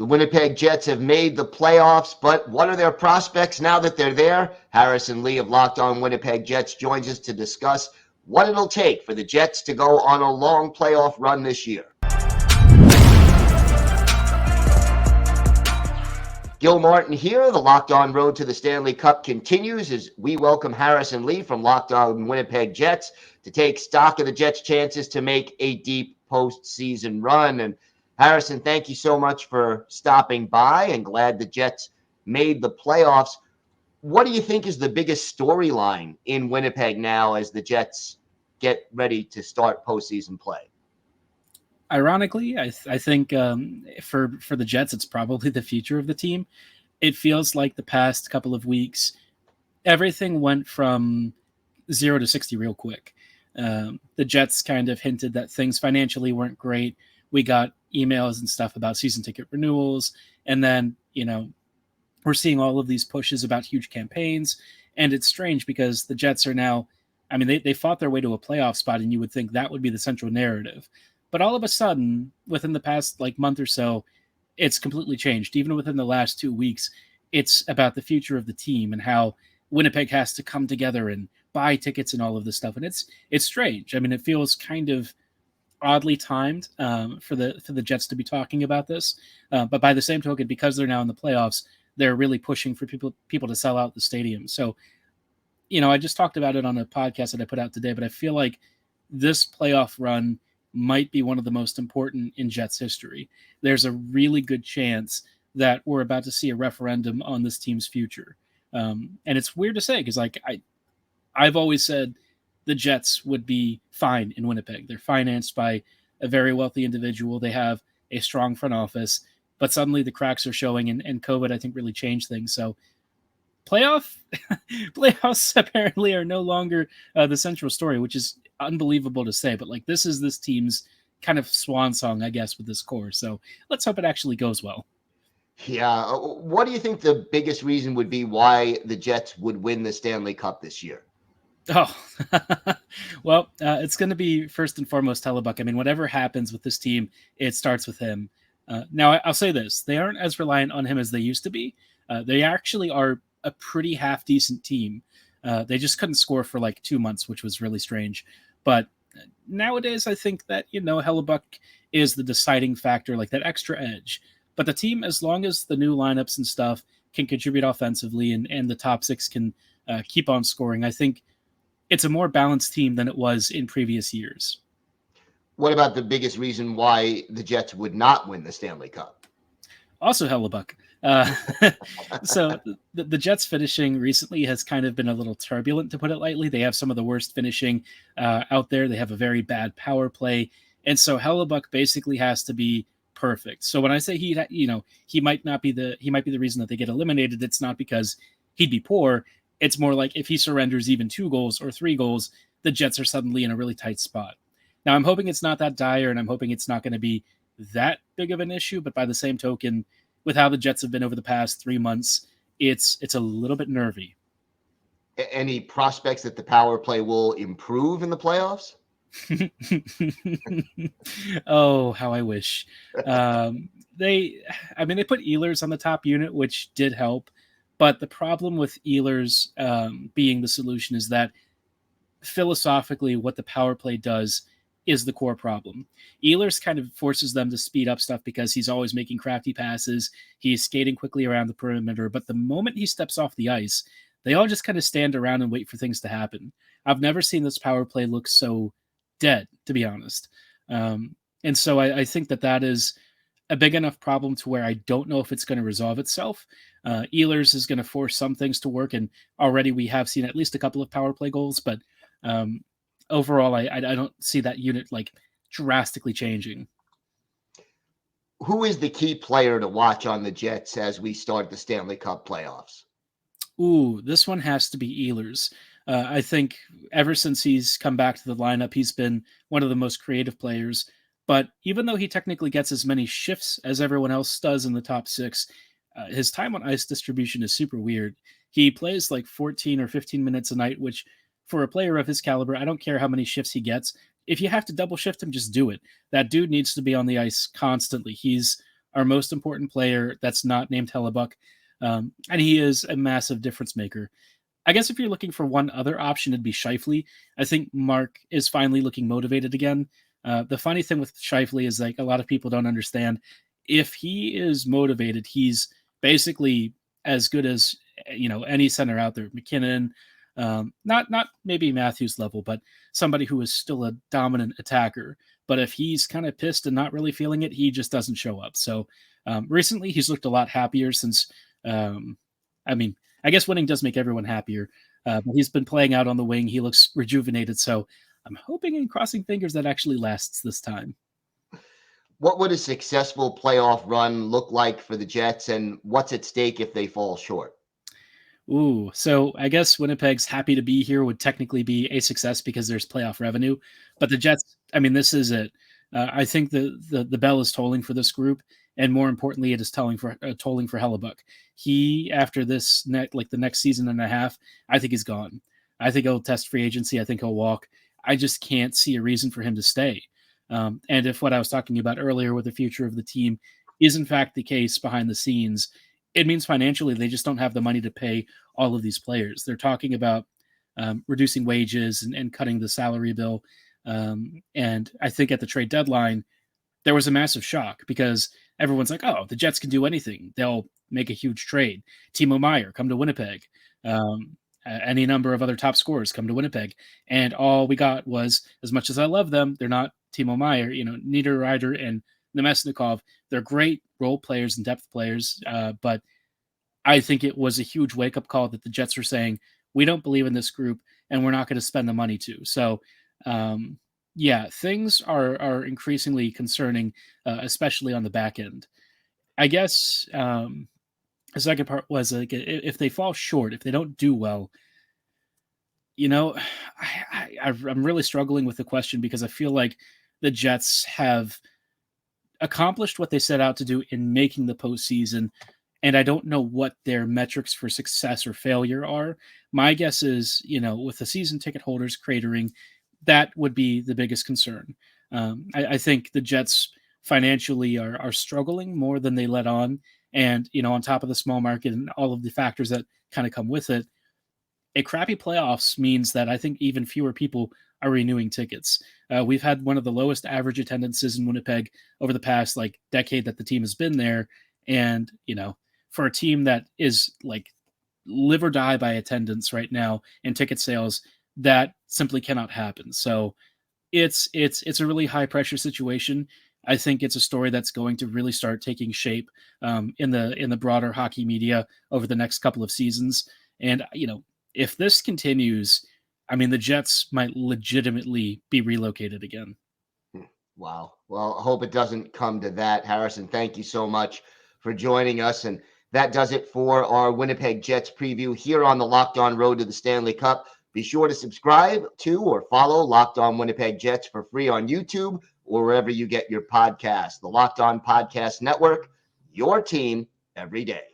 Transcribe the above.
The Winnipeg Jets have made the playoffs, but what are their prospects now that they're there? Harrison Lee of Locked On Winnipeg Jets joins us to discuss what it'll take for the Jets to go on a long playoff run this year. Gil Martin here. The Locked On road to the Stanley Cup continues as we welcome Harrison Lee from Locked On Winnipeg Jets to take stock of the Jets' chances to make a deep postseason run. And Harrison, thank you so much for stopping by, and glad the Jets made the playoffs. What do you think is the biggest storyline in Winnipeg now as the Jets get ready to start postseason play? Ironically, I think for the Jets, it's probably the future of the team. It feels like the past couple of weeks, everything went from 0 to 60 real quick. The Jets kind of hinted that things financially weren't great. We got emails and stuff about season ticket renewals. And then, we're seeing all of these pushes about huge campaigns. And it's strange because the Jets are now, they fought their way to a playoff spot, and you would think that would be the central narrative. But all of a sudden, within the past month or so, it's completely changed. Even within the last 2 weeks, it's about the future of the team and how Winnipeg has to come together and buy tickets and all of this stuff. And it's strange. It feels kind of oddly timed for the Jets to be talking about this. But by the same token, because they're now in the playoffs, they're really pushing for people to sell out the stadium. So, I just talked about it on a podcast that I put out today, but I feel like this playoff run might be one of the most important in Jets history. There's a really good chance that we're about to see a referendum on this team's future. And it's weird to say because I've always said the Jets would be fine in Winnipeg. They're financed by a very wealthy individual. They have a strong front office, but suddenly the cracks are showing, and COVID, I think, really changed things. So playoffs apparently are no longer the central story, which is unbelievable to say. But this is this team's kind of swan song, I guess, with this core. So let's hope it actually goes well. Yeah. What do you think the biggest reason would be why the Jets would win the Stanley Cup this year? Oh, well, it's going to be first and foremost Hellebuyck. Whatever happens with this team, it starts with him. Now, I'll say this. They aren't as reliant on him as they used to be. They actually are a pretty half-decent team. They just couldn't score for 2 months, which was really strange. But nowadays, I think that, Hellebuyck is the deciding factor, that extra edge. But the team, as long as the new lineups and stuff can contribute offensively and the top six can keep on scoring, I think it's a more balanced team than it was in previous years. What about the biggest reason why the Jets would not win the Stanley Cup? Also Hellebuyck. So the Jets finishing recently has kind of been a little turbulent, to put it lightly. They have some of the worst finishing out there. They have a very bad power play. And so Hellebuyck basically has to be perfect. So when I say he might be the reason that they get eliminated, it's not because he'd be poor. It's more like if he surrenders even 2 goals or 3 goals, the Jets are suddenly in a really tight spot. Now, I'm hoping it's not that dire, and I'm hoping it's not going to be that big of an issue. But by the same token, with how the Jets have been over the past 3 months, it's a little bit nervy. Any prospects that the power play will improve in the playoffs? Oh, how I wish. They put Ehlers on the top unit, which did help. But the problem with Ehlers being the solution is that philosophically what the power play does is the core problem. Ehlers kind of forces them to speed up stuff because he's always making crafty passes. He's skating quickly around the perimeter. But the moment he steps off the ice, they all just kind of stand around and wait for things to happen. I've never seen this power play look so dead, to be honest. And so I think that is a big enough problem to where I don't know if it's going to resolve itself. Ehlers is going to force some things to work, and already we have seen at least a couple of power play goals, but overall, I don't see that unit drastically changing. Who is the key player to watch on the Jets as we start the Stanley Cup playoffs? Ooh, this one has to be Ehlers. I think ever since he's come back to the lineup, he's been one of the most creative players. But even though he technically gets as many shifts as everyone else does in the top 6, his time on ice distribution is super weird. He plays 14 or 15 minutes a night, which for a player of his caliber, I don't care how many shifts he gets. If you have to double shift him, just do it. That dude needs to be on the ice constantly. He's our most important player that's not named Hellebuyck. And he is a massive difference maker. I guess if you're looking for one other option, it'd be Scheifele. I think Mark is finally looking motivated again. The funny thing with Scheifele is like a lot of people don't understand. If he is motivated, he's basically as good as any center out there. McKinnon, not maybe Matthews level, but somebody who is still a dominant attacker. But if he's kind of pissed and not really feeling it, he just doesn't show up. So recently, he's looked a lot happier since. I guess winning does make everyone happier, but he's been playing out on the wing. He looks rejuvenated, so I'm hoping and crossing fingers that actually lasts this time. What would a successful playoff run look like for the Jets, and what's at stake if they fall short? Ooh, so I guess Winnipeg's happy to be here would technically be a success because there's playoff revenue, but the Jets, this is it. I think the bell is tolling for this group, and more importantly, it is tolling for Hellebuyck. He, after this the next season and a half, I think he's gone. I think he'll test free agency. I think he'll walk. I just can't see a reason for him to stay. And if what I was talking about earlier with the future of the team is in fact the case behind the scenes, it means financially they just don't have the money to pay all of these players. They're talking about reducing wages and cutting the salary bill. And I think at the trade deadline, there was a massive shock because everyone's like, oh, the Jets can do anything. They'll make a huge trade. Timo Meier, come to Winnipeg. Any number of other top scorers come to Winnipeg. And all we got was, as much as I love them, they're not Timo Meier, Niederreiter and Nemesnikov. They're great role players and depth players. But I think it was a huge wake-up call that the Jets were saying, we don't believe in this group and we're not going to spend the money to. So, things are increasingly concerning, especially on the back end. I guess the second part was like if they fall short, if they don't do well, I'm really struggling with the question because I feel like the Jets have accomplished what they set out to do in making the postseason, and I don't know what their metrics for success or failure are. My guess is, with the season ticket holders cratering, that would be the biggest concern. I think the Jets financially are struggling more than they let on. And, on top of the small market and all of the factors that kind of come with it, a crappy playoffs means that I think even fewer people are renewing tickets. We've had one of the lowest average attendances in Winnipeg over the past decade that the team has been there. And, for a team that is live or die by attendance right now and ticket sales, that simply cannot happen. So it's a really high pressure situation. I think it's a story that's going to really start taking shape in the broader hockey media over the next couple of seasons. And, if this continues, the Jets might legitimately be relocated again. Wow. Well, I hope it doesn't come to that. Harrison, thank you so much for joining us. And that does it for our Winnipeg Jets preview here on the Locked On Road to the Stanley Cup. Be sure to subscribe to or follow Locked On Winnipeg Jets for free on YouTube or wherever you get your podcasts. The Locked On Podcast Network, your team every day.